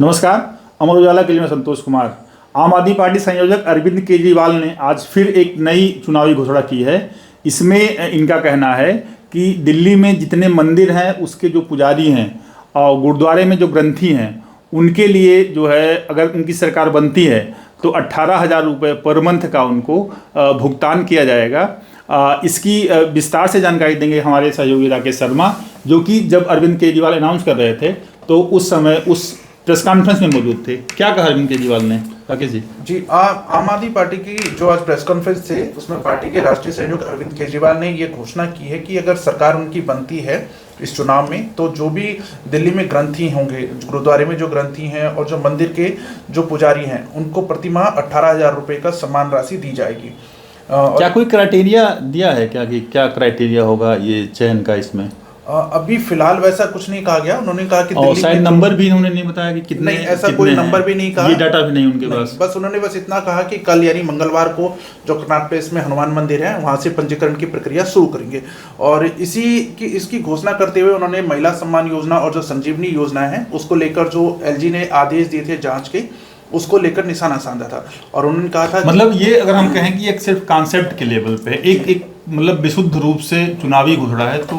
नमस्कार। अमर उजाला के लिए मैं संतोष कुमार। आम आदमी पार्टी संयोजक अरविंद केजरीवाल ने आज फिर एक नई चुनावी घोषणा की है। इसमें इनका कहना है कि दिल्ली में जितने मंदिर हैं उसके जो पुजारी हैं और गुरुद्वारे में जो ग्रंथी हैं उनके लिए जो है अगर उनकी सरकार बनती है तो 18,000 रुपये पर मंथ का उनको भुगतान किया जाएगा। इसकी विस्तार से जानकारी देंगे हमारे सहयोगी राकेश शर्मा, जो कि जब अरविंद केजरीवाल अनाउंस कर रहे थे तो उस समय उस प्रेस कॉन्फ्रेंस में मौजूद थे। क्या कहा अरविंद केजरीवाल ने? राकेश जी। आम आदमी पार्टी की जो आज प्रेस कॉन्फ्रेंस थे उसमें पार्टी के राष्ट्रीय संयोजक अरविंद केजरीवाल ने ये घोषणा की है कि अगर सरकार उनकी बनती है इस चुनाव में तो जो भी दिल्ली में ग्रंथी होंगे, गुरुद्वारे में जो ग्रंथी हैं और जो मंदिर के जो पुजारी हैं उनको प्रतिमाह 18,000 रुपये का सम्मान राशि दी जाएगी। क्या कोई क्राइटेरिया दिया है क्या कि क्या क्राइटेरिया होगा ये चयन का? इसमें अभी फिलहाल वैसा कुछ नहीं कहा गया। उन्होंने कहा कि और शायद नंबर भी उन्होंने नहीं बताया कि कितने, नहीं ऐसा कोई नंबर भी नहीं कहा, ये डाटा भी नहीं उनके पास। बस उन्होंने बस इतना कहा कि कल यानी मंगलवार को जो कनॉट प्लेस में हनुमान मंदिर है वहां से पंजीकरण की प्रक्रिया शुरू करेंगे। और इसकी घोषणा करते हुए उन्होंने महिला सम्मान योजना और जो संजीवनी योजना है उसको लेकर जो एलजी ने आदेश दिए थे जांच के, उसको लेकर निशाना साधा था। और उन्होंने कहा था मतलब ये अगर हम कहें कि एक सिर्फ कॉन्सेप्ट के लेवल पे एक मतलब विशुद्ध रूप से चुनावी घोषणा है तो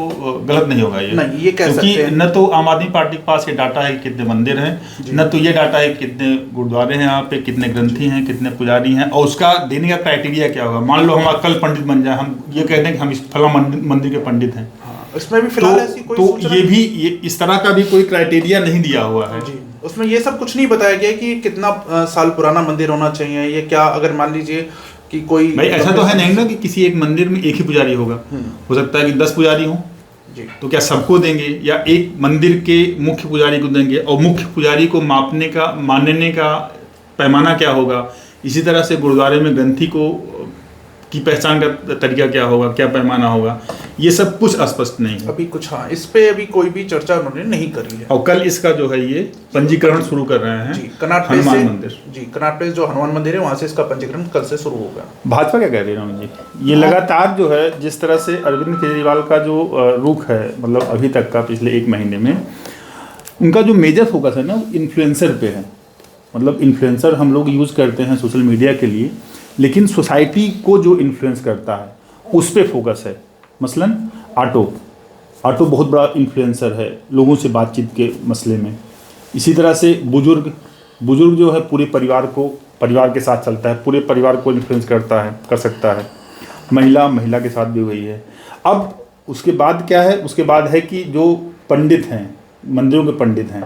गलत नहीं होगा ये। नहीं, ये कह सकते हैं। न तो आम आदमी पार्टी के पास ये डाटा है कि कितने मंदिर हैं, न तो ये डाटा है कि कितने गुरुद्वारे हैं यहाँ पे, कितने ग्रंथी हैं, कितने पुजारी हैं, और उसका देने का क्राइटेरिया क्या होगा। मान लो हम कल पंडित बन जाए, हम ये कहते हैं कि हम इस फला मंदिर के पंडित हैं, इसमें भी फिलहाल ऐसी कोई तो ये इस तरह का भी कोई क्राइटेरिया नहीं दिया हुआ है। जी, उसमें ये सब कुछ नहीं बताया गया कि कितना साल पुराना मंदिर होना चाहिए या क्या। अगर मान लीजिए कि कोई भाई ऐसा तो है नहीं ना कि किसी एक मंदिर में एक ही पुजारी होगा, हो सकता है कि 10 पुजारी हों, तो क्या सबको देंगे या एक मंदिर के मुख्य पुजारी को देंगे? और मुख्य पुजारी को मानने का पैमाना क्या होगा? इसी तरह से गुरुद्वारे में ग्रंथी की पहचान का तरीका क्या होगा, क्या पैमाना होगा, ये सब कुछ स्पष्ट नहीं है अभी कुछ। हाँ, इस पे अभी कोई भी चर्चा उन्होंने नहीं करी है। और कल इसका जो है ये पंजीकरण शुरू कर रहे हैं जी, कनॉट प्लेस हनुमान मंदिर। जी, कनॉट प्लेस जो हनुमान मंदिर है वहाँ से इसका पंजीकरण कल से शुरू होगा। भाजपा क्या कह रही है राम जी? ये लगातार जो है जिस तरह से अरविंद केजरीवाल का जो रुख है, मतलब अभी तक का पिछले 1 महीने में उनका जो मेजर फोकस है ना इन्फ्लुएंसर पे है। मतलब इन्फ्लुएंसर हम लोग यूज़ करते हैं सोशल मीडिया के लिए, लेकिन सोसाइटी को जो इन्फ्लुएंस करता है उस पर फोकस है। मसलन ऑटो बहुत बड़ा इन्फ्लुएंसर है लोगों से बातचीत के मसले में। इसी तरह से बुजुर्ग जो है पूरे परिवार के साथ चलता है, पूरे परिवार को इन्फ्लुएंस कर सकता है। महिला के साथ भी वही है। अब उसके बाद क्या है? उसके बाद है कि जो पंडित हैं, मंदिरों के पंडित हैं,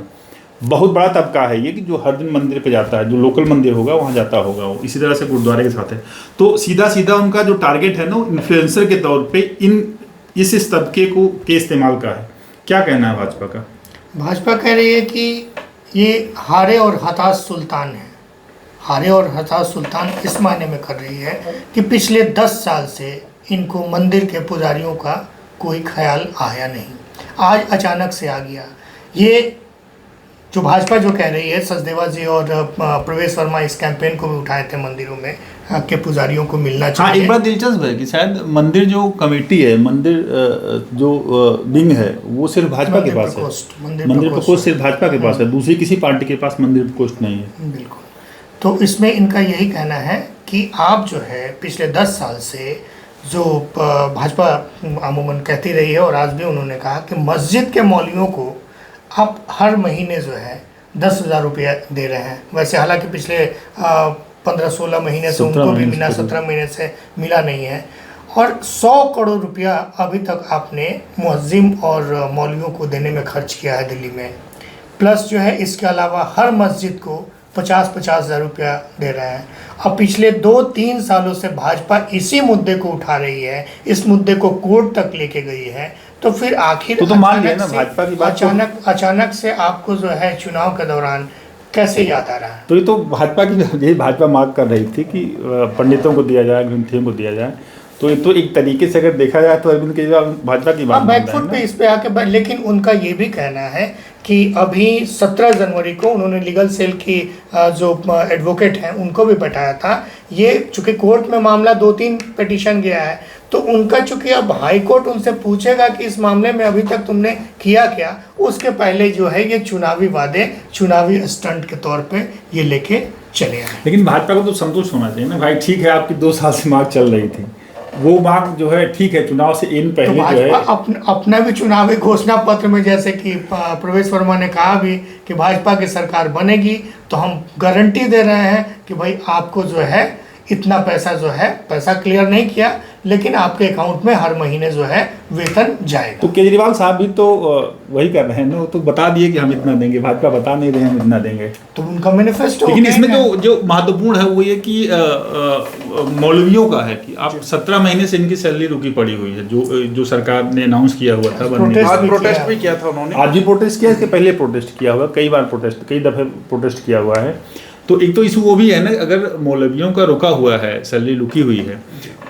बहुत बड़ा तबका है ये कि जो हर दिन मंदिर पे जाता है, जो लोकल मंदिर होगा वहाँ जाता होगा वो। इसी तरह से गुरुद्वारे के साथ है। तो सीधा उनका जो टारगेट है ना इन्फ्लुएंसर के तौर पे इस तबके के इस्तेमाल का है। क्या कहना है भाजपा का? भाजपा कह रही है कि ये हारे और हताश सुल्तान है। हारे और हताश सुल्तान इस मायने में कर रही है कि पिछले 10 साल से इनको मंदिर के पुजारियों का कोई ख्याल आया नहीं, आज अचानक से आ गया। ये जो भाजपा जो कह रही है, सचदेवा जी और प्रवेश वर्मा इस कैंपेन को भी उठाए थे मंदिरों में के पुजारियों को मिलना चाहिए। हाँ, एक बात दिलचस्प है कि शायद मंदिर जो कमेटी है, मंदिर जो विंग है वो सिर्फ भाजपा के पास है। मंदिर प्रकोष्ठ सिर्फ भाजपा के पास है, दूसरी किसी पार्टी के पास मंदिर प्रकोष्ठ नहीं है। बिल्कुल। तो इसमें इनका यही कहना है कि आप जो है पिछले 10 साल से जो भाजपा अमूमन कहती रही है और आज भी उन्होंने कहा कि मस्जिद के मौलवियों को आप हर महीने जो है 10,000 रुपया दे रहे हैं। वैसे हालांकि पिछले 15-16 महीने से उनको भी मिला, 17 महीने से मिला नहीं है। और 100 करोड़ रुपया अभी तक आपने मुअज्जिम और मौलवियों को देने में खर्च किया है दिल्ली में। प्लस जो है इसके अलावा हर मस्जिद को 50-50 हज़ार रुपया दे रहे हैं। अब पिछले 2-3 सालों से भाजपा इसी मुद्दे को उठा रही है, इस मुद्दे को कोर्ट तक लेके गई है। तो फिर आखिर तो मान लिया ना भाजपा की बात, अचानक से आपको जो है चुनाव के दौरान कैसे याद आ रहा है? तो ये तो भाजपा मांग कर रही थी कि पंडितों को दिया जाए, ग्रंथियों को दिया जाए। तो ये तो एक तरीके से अगर देखा जाए तो अरविंद केजरीवाल भाजपा की बात बैकफुट पे इस पे आके, लेकिन उनका ये भी कहना है कि अभी 17 जनवरी को उन्होंने लीगल सेल की जो एडवोकेट हैं उनको भी बैठाया था। ये चूँकि कोर्ट में मामला 2-3 पिटीशन गया है, तो उनका चूँकि अब हाई कोर्ट उनसे पूछेगा कि इस मामले में अभी तक तुमने किया क्या, उसके पहले जो है ये चुनावी वादे, चुनावी स्टंट के तौर पे ये लेके चले आए। लेकिन भाजपा को तो संतोष होना चाहिए ना भाई, ठीक है आपकी 2 साल से मांग चल रही थी, वो मांग जो है ठीक है, चुनाव से इन पहले तो जो है अपना भी चुनावी घोषणा पत्र में जैसे कि प्रवेश वर्मा ने कहा भी कि भाजपा की सरकार बनेगी तो हम गारंटी दे रहे हैं कि भाई आपको जो है इतना पैसा जो है, पैसा क्लियर नहीं किया लेकिन आपके अकाउंट में हर महीने जो है वेतन जाएगा। तो केजरीवाल साहब भी तो वही कर रहे हैं ना, वो तो बता दिए कि हम इतना देंगे, भाजपा बता नहीं रहे हम इतना देंगे, तो उनका मैनिफेस्टो। लेकिन इसमें जो महत्वपूर्ण है वो ये कि मौलवियों का है कि आप 17 महीने से इनकी सैलरी रुकी पड़ी हुई है, जो सरकार ने अनाउंस किया हुआ था। आज प्रोटेस्ट भी किया था उन्होंने, आज भी प्रोटेस्ट किया, इसके पहले प्रोटेस्ट किया हुआ, कई दफे प्रोटेस्ट किया हुआ है। तो एक तो इशू वो भी है ना, अगर मौलवियों का रुका हुआ है, सैलरी रुकी हुई है,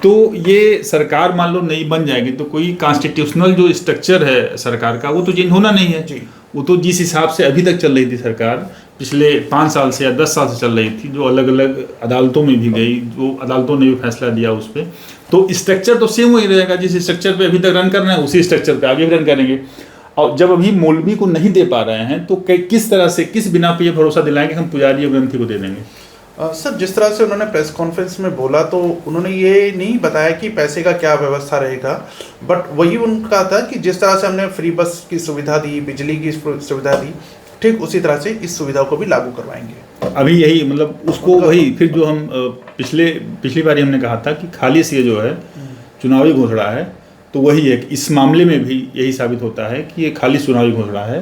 तो ये सरकार मान लो नई बन जाएगी तो कोई कॉन्स्टिट्यूशनल जो स्ट्रक्चर है सरकार का वो तो चेंज होना नहीं है जी। वो तो जिस हिसाब से अभी तक चल रही थी सरकार, पिछले 5 साल से या 10 साल से चल रही थी, जो अलग अलग अदालतों में भी गई, जो अदालतों ने भी फैसला दिया उस पर, तो स्ट्रक्चर तो सेम वही रहेगा, जिस स्ट्रक्चर पे अभी तक रन करना है उसी स्ट्रक्चर पे आगे भी रन करेंगे। और जब अभी मौलवी को नहीं दे पा रहे हैं तो किस तरह से, किस बिना पे ये भरोसा दिलाएंगे हम पुजारी और ग्रंथी को दे देंगे? सर, जिस तरह से उन्होंने प्रेस कॉन्फ्रेंस में बोला तो उन्होंने ये नहीं बताया कि पैसे का क्या व्यवस्था रहेगा, बट वही उनका था कि जिस तरह से हमने फ्री बस की सुविधा दी, बिजली की सुविधा दी, ठीक उसी तरह से इस सुविधा को भी लागू करवाएंगे। अभी यही मतलब उसको वही फिर जो हम पिछली बारी हमने कहा था कि खालिश ये जो है चुनावी घोषणा है, तो वही है कि इस मामले में भी यही साबित होता है कि ये खालिश चुनावी घोषणा है।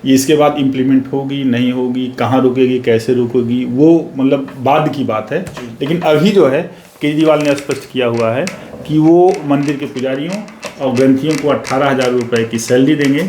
ये इसके बाद इम्प्लीमेंट होगी नहीं होगी, कहाँ रुकेगी, कैसे रुकेगी, वो मतलब बाद की बात है। लेकिन अभी जो है केजरीवाल ने स्पष्ट किया हुआ है कि वो मंदिर के पुजारियों और ग्रंथियों को 18,000 रुपये की सैलरी देंगे।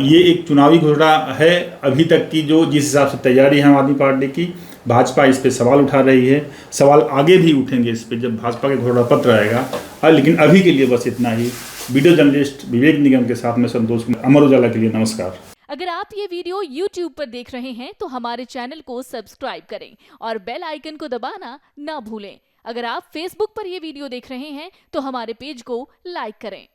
ये एक चुनावी घोषणा है अभी तक की, जो जिस हिसाब से तैयारी है आम आदमी पार्टी की। भाजपा इस पे सवाल उठा रही है, सवाल आगे भी उठेंगे इस पे जब भाजपा के घोषणा पत्र आएगा। लेकिन अभी के लिए बस इतना ही। वीडियो जर्नलिस्ट विवेक निगम के साथ में संतोष, अमर उजाला के लिए नमस्कार। अगर आप ये वीडियो YouTube पर देख रहे हैं तो हमारे चैनल को सब्सक्राइब करें और बेल आइकन को दबाना ना भूलें। अगर आप Facebook पर ये वीडियो देख रहे हैं तो हमारे पेज को लाइक करें।